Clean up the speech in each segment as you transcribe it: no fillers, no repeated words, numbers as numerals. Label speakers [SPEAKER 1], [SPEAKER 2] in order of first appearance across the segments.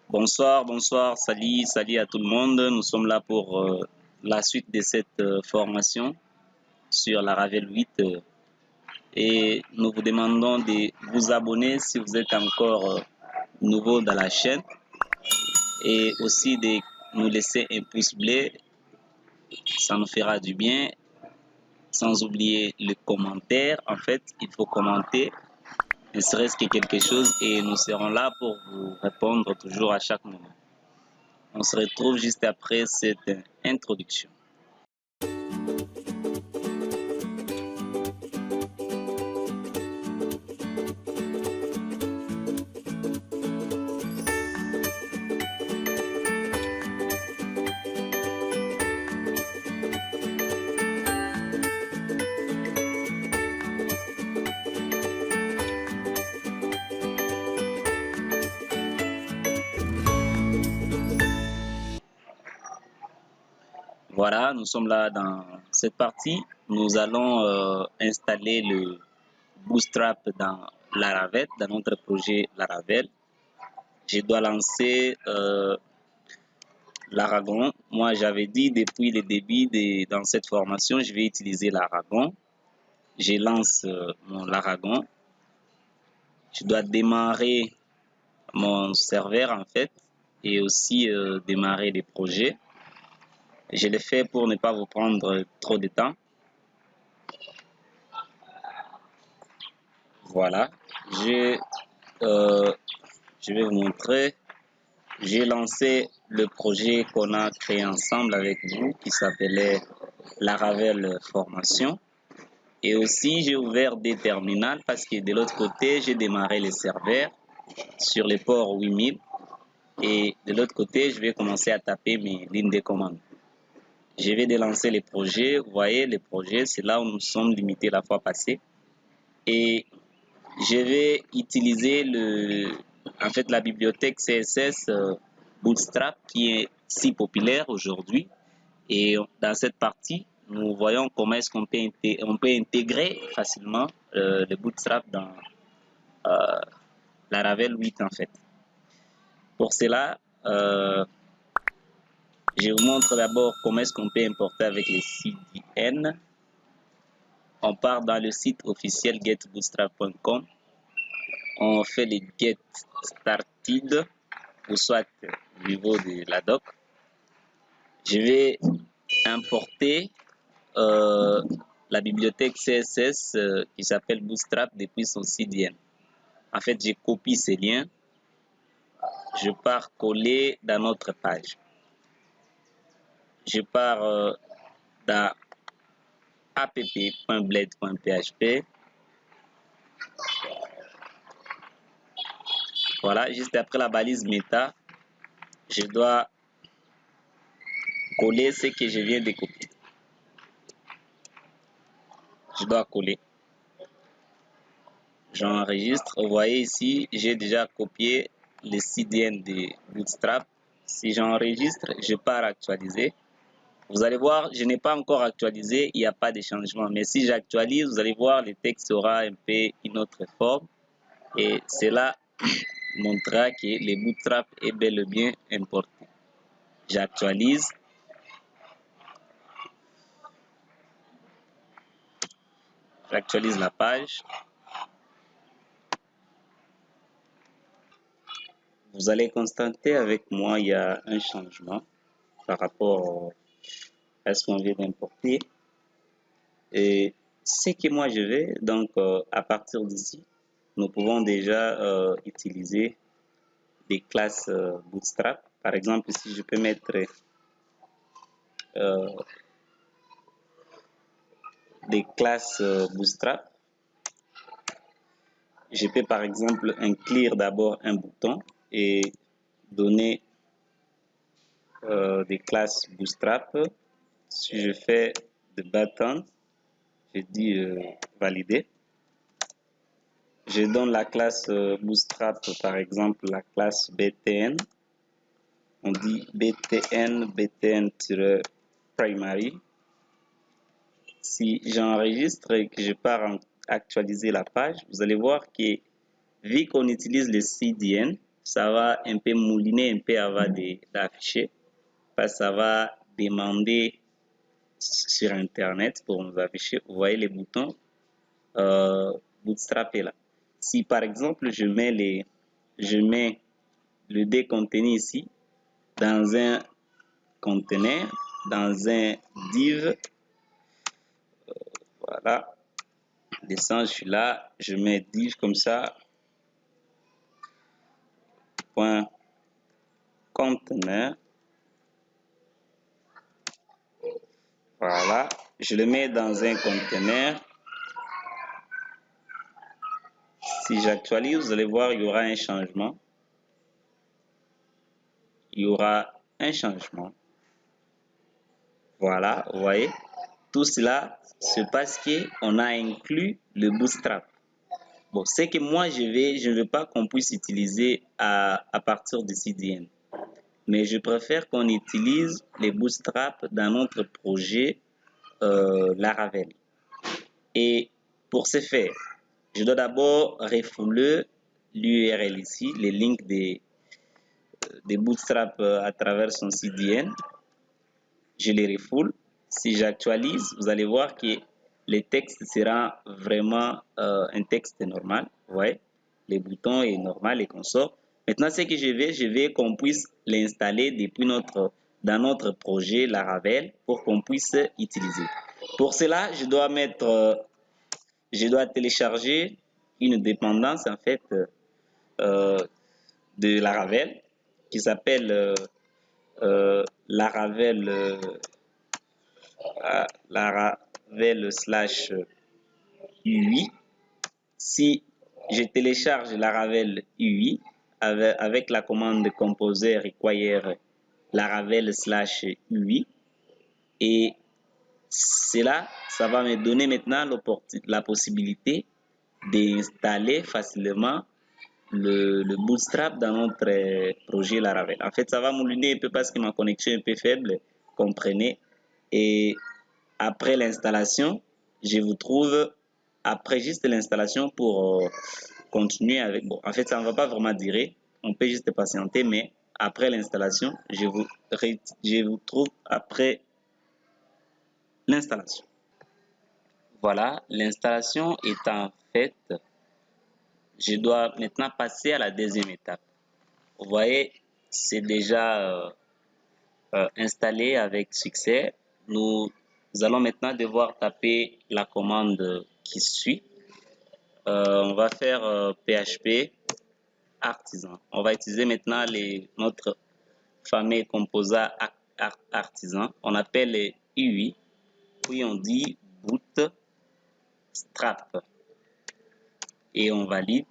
[SPEAKER 1] Bonsoir, bonsoir, salut à tout le monde. Nous sommes là pour la suite de cette formation sur la Ravel 8 et nous vous demandons de vous abonner si vous êtes encore nouveau dans la chaîne et aussi de nous laisser un pouce bleu, ça nous fera du bien. Sans oublier le commentaire, en fait, il faut commenter, ne serait-ce que quelque chose et nous serons là pour vous répondre toujours à chaque moment. On se retrouve juste après cette introduction. Voilà, nous sommes là dans cette partie. Nous allons installer le Bootstrap dans Laravel, dans notre projet Laravel. Je dois lancer l'Aragon. Moi, j'avais dit depuis le début dans cette formation, je vais utiliser l'Aragon. Je lance mon l'Aragon. Je dois démarrer mon serveur en fait et aussi démarrer les projets. Je l'ai fait pour ne pas vous prendre trop de temps. Voilà, je vais vous montrer. J'ai lancé le projet qu'on a créé ensemble avec vous qui s'appelait Laravel Formation. Et aussi, j'ai ouvert des terminals parce que de l'autre côté, j'ai démarré les serveurs sur les ports 8000. Et de l'autre côté, je vais commencer à taper mes lignes de commande. Je vais délancer les projets. Vous voyez, les projets, c'est là où nous sommes limités la fois passée. Et je vais utiliser la bibliothèque CSS Bootstrap qui est si populaire aujourd'hui. Et dans cette partie, nous voyons comment est-ce qu'on peut, intégrer facilement le Bootstrap dans la Ravel 8 en fait. Pour cela, je vous montre d'abord comment est-ce qu'on peut importer avec les CDN. On part dans le site officiel getbootstrap.com. On fait les get started ou soit au niveau de la doc. Je vais importer la bibliothèque CSS qui s'appelle Bootstrap depuis son CDN. En fait, je copie ces liens. Je pars coller dans notre page. Je pars dans app.blade.php. Voilà, juste après la balise méta, je dois coller ce que je viens de copier. Je dois coller. J'enregistre. Vous voyez ici, j'ai déjà copié le CDN de Bootstrap. Si j'enregistre, je pars actualiser. Vous allez voir, je n'ai pas encore actualisé, il n'y a pas de changement. Mais si j'actualise, vous allez voir, le texte aura un peu une autre forme. Et cela montrera que le Bootstrap est bel et bien importé. J'actualise. J'actualise la page. Vous allez constater avec moi, il y a un changement par rapport à ce qu'on vient d'importer. Et ce que moi je vais, donc à partir d'ici, nous pouvons déjà utiliser des classes Bootstrap. Par exemple, ici, je peux mettre des classes Bootstrap. Je peux par exemple inclure d'abord un bouton et donner des classes Bootstrap. Si je fais de button, je dis valider. Je donne la classe Bootstrap, par exemple la classe BTN. On dit btn-primary. Si j'enregistre et que je pars en actualiser la page, vous allez voir que vu qu'on utilise le CDN, ça va un peu mouliner un peu avant d'afficher, parce que ça va demander sur Internet pour nous afficher. Vous voyez les boutons bootstrapés là. Si par exemple je mets le D-contenu ici dans un conteneur, dans un div, voilà, descends, je suis là, je mets div comme ça, point conteneur, voilà, je le mets dans un conteneur. Si j'actualise, vous allez voir, il y aura un changement. Il y aura un changement. Voilà, vous voyez, tout cela se passe qu'on a inclus le Bootstrap. Bon, c'est que moi, je ne veux pas qu'on puisse utiliser à partir du CDN. Mais je préfère qu'on utilise les Bootstrap dans notre projet Laravel. Et pour ce faire, je dois d'abord refouler l'URL ici, les links des Bootstrap à travers son CDN. Je les refoule. Si j'actualise, vous allez voir que le texte sera vraiment un texte normal. Ouais, les boutons est normal et consort. Maintenant, ce que je vais qu'on puisse l'installer depuis dans notre projet Laravel pour qu'on puisse utiliser. Pour cela, je dois télécharger une dépendance en fait de Laravel qui s'appelle Laravel Laravel /UI. Si je télécharge Laravel UI avec la commande composer require Laravel /UI, et cela, ça va me donner maintenant la possibilité d'installer facilement le Bootstrap dans notre projet Laravel. En fait, ça va mouliner un peu parce que ma connexion est un peu faible, comprenez. Et après l'installation, je vous trouve après juste l'installation pour continuer avec. Bon, en fait, ça ne va pas vraiment durer. On peut juste patienter, mais après l'installation, je vous trouve après l'installation. Voilà, l'installation étant faite, je dois maintenant passer à la deuxième étape. Vous voyez, c'est déjà installé avec succès. Nous allons maintenant devoir taper la commande qui suit. On va faire PHP artisan. On va utiliser maintenant notre fameux composant artisan. On appelle les UI, puis on dit bootstrap et on valide.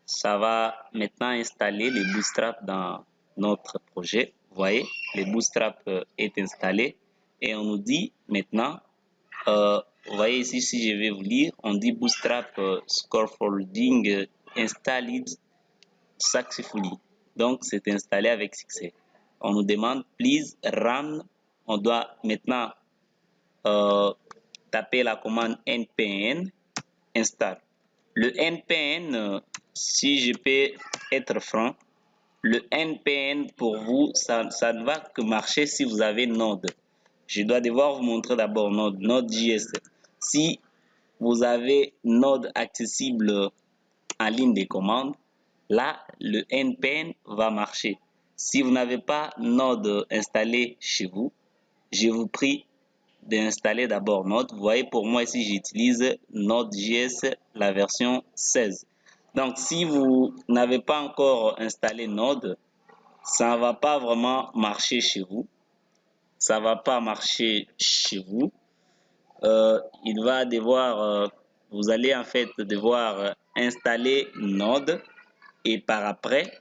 [SPEAKER 1] Ça va maintenant installer les bootstrap dans notre projet. Vous voyez, le bootstrap est installé et on nous dit maintenant, vous voyez ici, si je vais vous lire, on dit bootstrap scaffolding installed successfully. Donc, c'est installé avec succès. On nous demande please run. On doit maintenant taper la commande npm install. Le npm, si je peux être franc, le npm pour vous, ça ne va que marcher si vous avez Node. Je dois devoir vous montrer d'abord Node.js. Si vous avez Node accessible en ligne de commande, là, le npm va marcher. Si vous n'avez pas Node installé chez vous, je vous prie d'installer d'abord Node. Vous voyez, pour moi ici, j'utilise Node.js, la version 16. Donc, si vous n'avez pas encore installé Node, ça ne va pas vraiment marcher chez vous. Ça ne va pas marcher chez vous. Vous allez en fait devoir installer Node et par après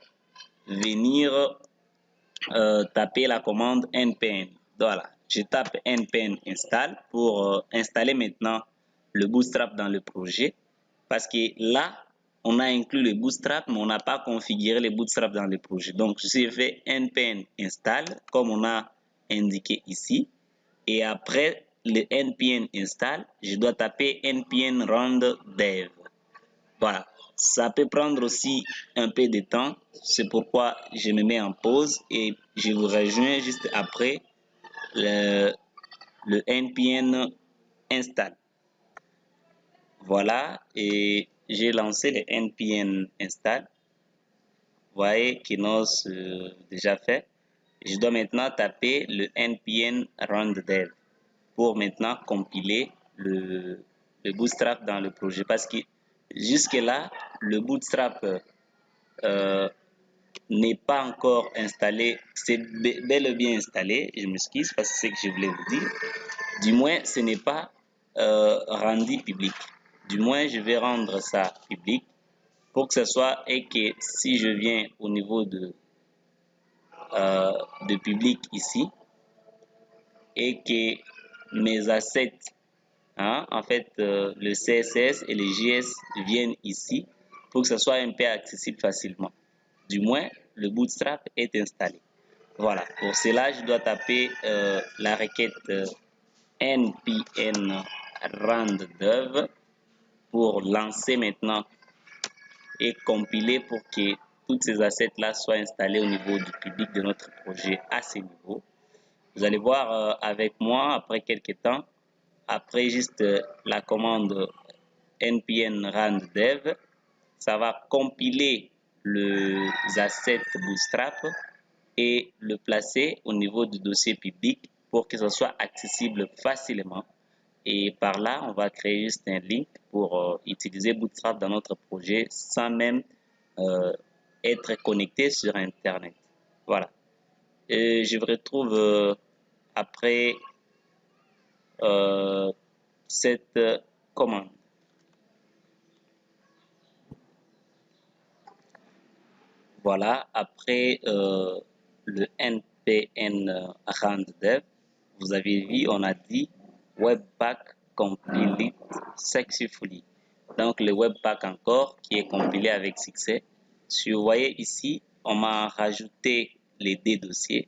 [SPEAKER 1] venir taper la commande npm. Voilà, je tape npm install pour installer maintenant le Bootstrap dans le projet, parce que là on a inclus le Bootstrap mais on n'a pas configuré le Bootstrap dans le projet. Donc je fais npm install comme on a indiqué ici, et après le npm install, je dois taper npm run dev. Voilà, ça peut prendre aussi un peu de temps. C'est pourquoi je me mets en pause et je vous rejoins juste après le npm install. Voilà, et j'ai lancé le npm install. Vous voyez Kinos déjà fait. Je dois maintenant taper le npm run dev pour maintenant compiler le bootstrap dans le projet, parce que jusque là le bootstrap n'est pas encore installé. C'est bel et bien installé, je m'excuse parce que c'est ce que je voulais vous dire. Du moins ce n'est pas rendu public. Du moins je vais rendre ça public pour que ce soit, et que si je viens au niveau de public ici et que mes assets, en fait le CSS et les JS viennent ici pour que ce soit un peu accessible facilement. Du moins le bootstrap est installé. Voilà, pour cela je dois taper la requête npm run dev pour lancer maintenant et compiler pour que toutes ces assets là soient installés au niveau du public de notre projet à ce niveau. Vous allez voir avec moi après quelques temps, après juste la commande npm run dev, ça va compiler les assets bootstrap et le placer au niveau du dossier public pour que ce soit accessible facilement. Et par là, on va créer juste un link pour utiliser Bootstrap dans notre projet sans même être connecté sur Internet. Voilà. Et je vous retrouve après cette commande. Voilà, après le npm run dev, vous avez vu, on a dit Webpack compiled successfully. Donc le Webpack encore qui est compilé avec succès. Si vous voyez ici, on m'a rajouté les deux dossiers.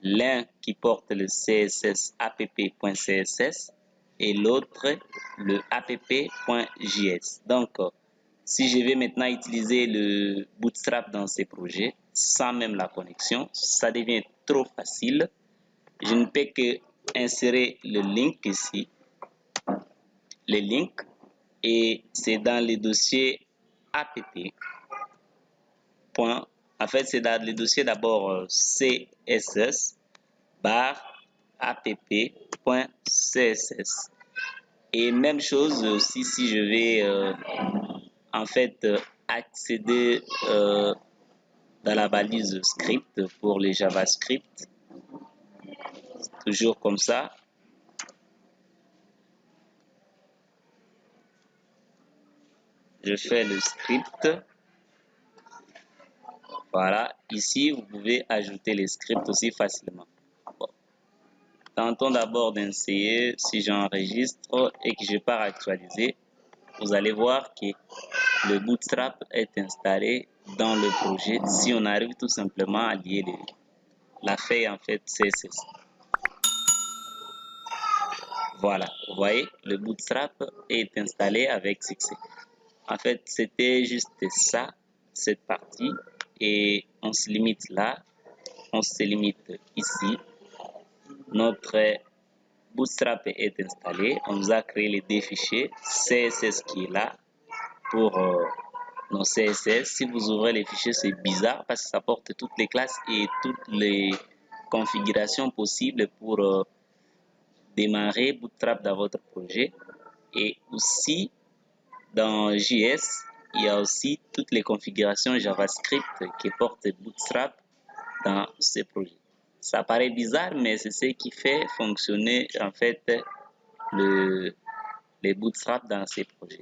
[SPEAKER 1] L'un qui porte le CSS app.css et l'autre le app.js. Donc si je vais maintenant utiliser le Bootstrap dans ces projets sans même la connexion, ça devient trop facile. Je ne peux que insérer le link ici, le link, et c'est dans le dossier app. En fait, c'est dans le dossier d'abord css bar app.css. Et même chose aussi si je vais en fait accéder dans la balise script pour les JavaScript, toujours comme ça. Je fais le script. Voilà, ici vous pouvez ajouter les scripts aussi facilement. Bon. Tentons d'abord d'essayer. Si j'enregistre et que je pars actualiser, vous allez voir que le Bootstrap est installé dans le projet si on arrive tout simplement à lier la feuille en fait CSS. Voilà, vous voyez, le Bootstrap est installé avec succès. En fait, c'était juste ça, cette partie, et on se limite là, on se limite ici. Notre Bootstrap est installé, on nous a créé les deux fichiers, CSS qui est là pour nos CSS. Si vous ouvrez les fichiers, c'est bizarre parce que ça porte toutes les classes et toutes les configurations possibles pour démarrer Bootstrap dans votre projet. Et aussi dans JS, il y a aussi toutes les configurations JavaScript qui portent Bootstrap dans ces projets. Ça paraît bizarre, mais c'est ce qui fait fonctionner en fait les Bootstrap dans ces projets.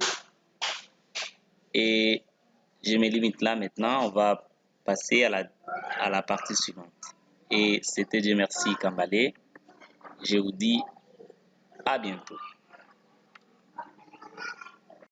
[SPEAKER 1] Et je me limite là maintenant, on va passer à la partie suivante. Et c'était Dieu merci Kambale. Je vous dis à bientôt.